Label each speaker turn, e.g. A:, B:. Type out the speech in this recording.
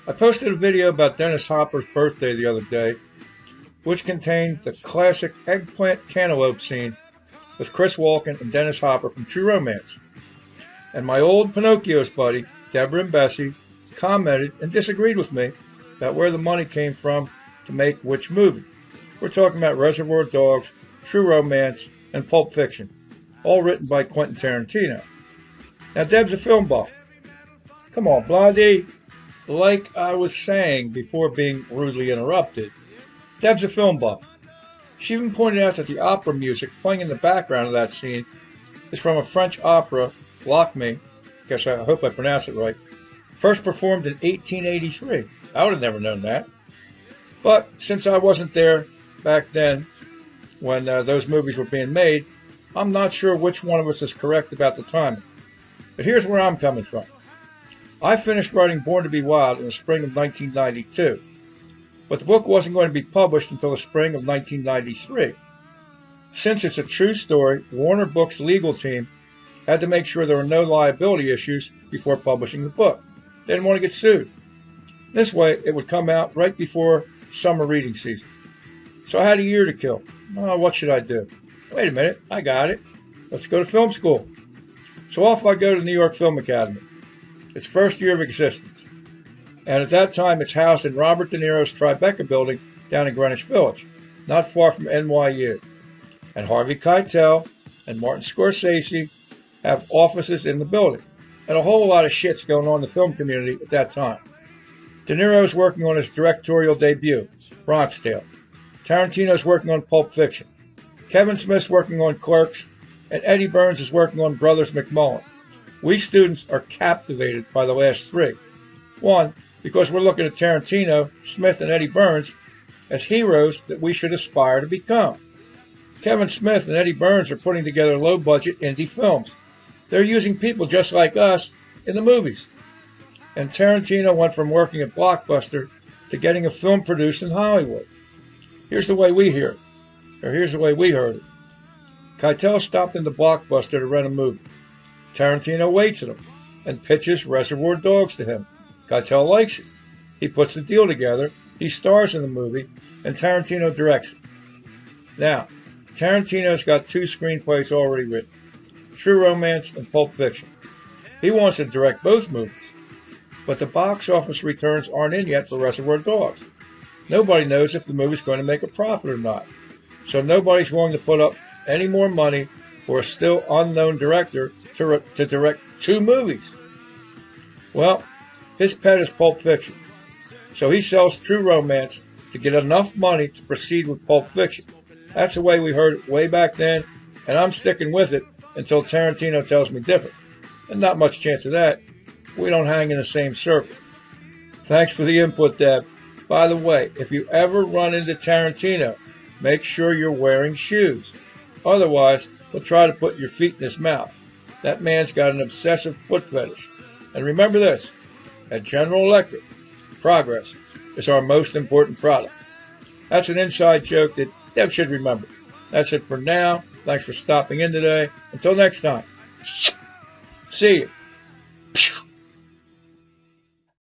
A: I posted a video about Dennis Hopper's birthday the other day, which contained the classic eggplant cantaloupe scene with Chris Walken and Dennis Hopper from True Romance. And my old Pinocchio's buddy, Deborah and Bessie, commented and disagreed with me about where the money came from to make which movie. We're talking about Reservoir Dogs, True Romance, and Pulp Fiction, all written by Quentin Tarantino. Now, Deb's a film buff. Come on, Blondie. Like I was saying before being rudely interrupted, Deb's a film buff. She even pointed out that the opera music playing in the background of that scene is from a French opera, Blockbuster, I hope I pronounced it right, first performed in 1883. I would have never known that. But since I wasn't there back then when those movies were being made, I'm not sure which one of us is correct about the timing. But here's where I'm coming from. I finished writing Born to Be Wild in the spring of 1992, but the book wasn't going to be published until the spring of 1993. Since it's a true story, Warner Books' legal team had to make sure there were no liability issues before publishing the book. They didn't want to get sued. This way, it would come out right before summer reading season. So I had a year to kill. Oh, what should I do? Wait a minute, I got it. Let's go to film school. So off I go to the New York Film Academy. Its first year of existence. And at that time, it's housed in Robert De Niro's Tribeca building down in Greenwich Village, not far from NYU. And Harvey Keitel and Martin Scorsese have offices in the building. And a whole lot of shit's going on in the film community at that time. De Niro's working on his directorial debut, Bronx Tale. Tarantino's working on Pulp Fiction. Kevin Smith's working on Clerks. And Eddie Burns is working on Brothers McMullen. We students are captivated by the last three. One, because we're looking at Tarantino, Smith, and Eddie Burns as heroes that we should aspire to become. Kevin Smith and Eddie Burns are putting together low-budget indie films. They're using people just like us in the movies. And Tarantino went from working at Blockbuster to getting a film produced in Hollywood. Here's the way we hear it, or here's the way we heard it. Keitel stopped into Blockbuster to rent a movie. Tarantino waits at him and pitches Reservoir Dogs to him. Keitel likes it. He puts the deal together, he stars in the movie, and Tarantino directs it. Now, Tarantino's got two screenplays already written, True Romance and Pulp Fiction. He wants to direct both movies, but the box office returns aren't in yet for Reservoir Dogs. Nobody knows if the movie's going to make a profit or not, so nobody's willing to put up any more money for a still unknown director to direct two movies. Well, his pet is Pulp Fiction, so he sells True Romance to get enough money to proceed with Pulp Fiction. That's the way we heard it way back then, and I'm sticking with it until Tarantino tells me different. And not much chance of that. We don't hang in the same circle. Thanks for the input, Deb. By the way, if you ever run into Tarantino, make sure you're wearing shoes. Otherwise, he'll try to put your feet in his mouth. That man's got an obsessive foot fetish. And remember this, at General Electric, progress is our most important product. That's an inside joke that Deb should remember. That's it for now. Thanks for stopping in today. Until next time. See you.